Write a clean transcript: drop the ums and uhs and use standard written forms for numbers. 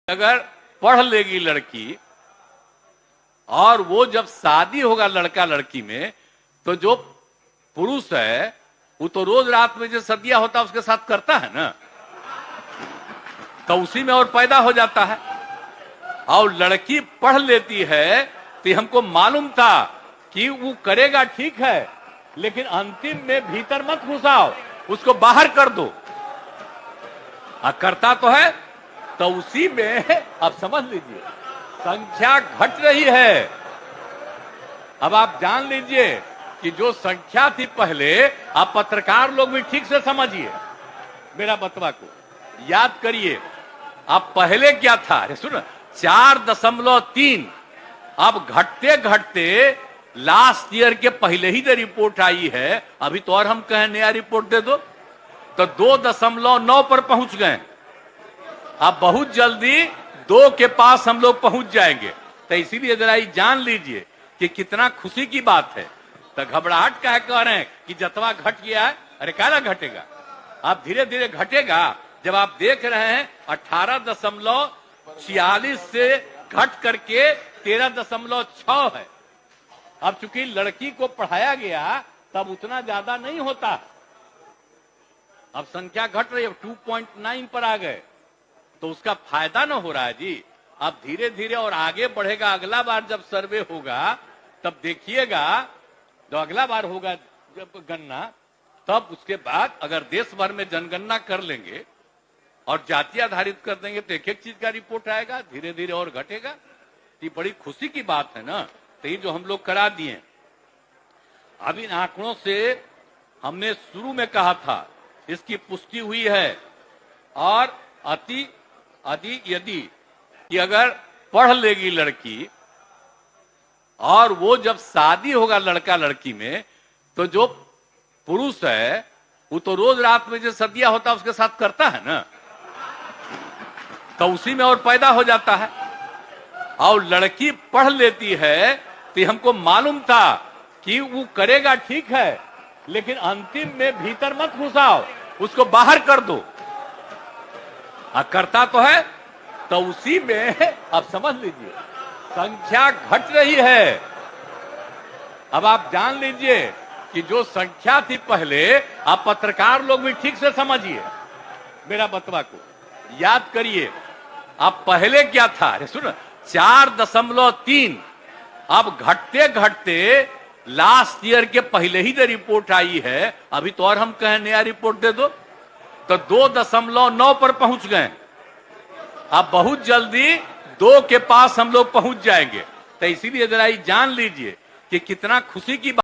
अगर पढ़ लेगी लड़की और वो जब शादी होगा लड़का लड़की में, तो जो पुरुष है वो तो रोज रात में जो सदिया होता है उसके साथ करता है ना, तो उसी में और पैदा हो जाता है। और लड़की पढ़ लेती है तो हमको मालूम था कि वो करेगा ठीक है, लेकिन अंतिम में भीतर मत घुसाओ, उसको बाहर कर दो। करता तो है, तो उसी में अब समझ लीजिए संख्या घट रही है। अब आप जान लीजिए कि जो संख्या थी पहले, आप पत्रकार लोग भी ठीक से समझिए मेरा बतवा को, याद करिए। अब पहले क्या था, अरे सुनो, 4.3। अब घटते घटते लास्ट ईयर के पहले ही जो रिपोर्ट आई है, अभी तो और हम कहें नया रिपोर्ट दे दो, तो 2.9 पर पहुंच गए। अब बहुत जल्दी 2 के पास हम लोग पहुंच जाएंगे। तो इसीलिए जरा ये जान लीजिए कि कितना खुशी की बात है। तो घबराहट का कह रहे हैं कि जतवा घट गया है, अरे काला घटेगा, आप धीरे धीरे घटेगा। जब आप देख रहे हैं 18.46 से घट करके 13.6 है। अब चूंकि लड़की को पढ़ाया गया तब उतना ज्यादा नहीं होता, अब संख्या घट रही है, 2.9 पर आ गए, तो उसका फायदा ना हो रहा है जी। अब धीरे धीरे और आगे बढ़ेगा। अगला बार जब सर्वे होगा तब देखिएगा, जो अगला बार होगा जब गणना, तब उसके बाद अगर देश भर में जनगणना कर लेंगे और जाति आधारित कर देंगे तो एक एक चीज का रिपोर्ट आएगा, धीरे धीरे और घटेगा। ये बड़ी खुशी की बात है ना। तो ये जो हम लोग करा दिए, अब इन आंकड़ों से हमने शुरू में कहा था, इसकी पुष्टि हुई है। और यदि कि अगर पढ़ लेगी लड़की और वो जब शादी होगा लड़का लड़की में, तो जो पुरुष है वो तो रोज रात में जो सदिया होता है उसके साथ करता है ना, तो उसी में और पैदा हो जाता है। और लड़की पढ़ लेती है तो हमको मालूम था कि वो करेगा ठीक है, लेकिन अंतिम में भीतर मत घुसाओ, उसको बाहर कर दो। करता तो है, तो उसी में अब समझ लीजिए संख्या घट रही है। अब आप जान लीजिए कि जो संख्या थी पहले, आप पत्रकार लोग भी ठीक से समझिए मेरा बतवा को, याद करिए। अब पहले क्या था, अरे सुनो, 4.3। अब घटते घटते लास्ट ईयर के पहले ही जो रिपोर्ट आई है, अभी तो और हम कहें नया रिपोर्ट दे दो, तो 2.9 पर पहुंच गए। अब बहुत जल्दी 2 के पास हम लोग पहुंच जाएंगे। तो इसीलिए जरा ये जान लीजिए कि कितना खुशी की बात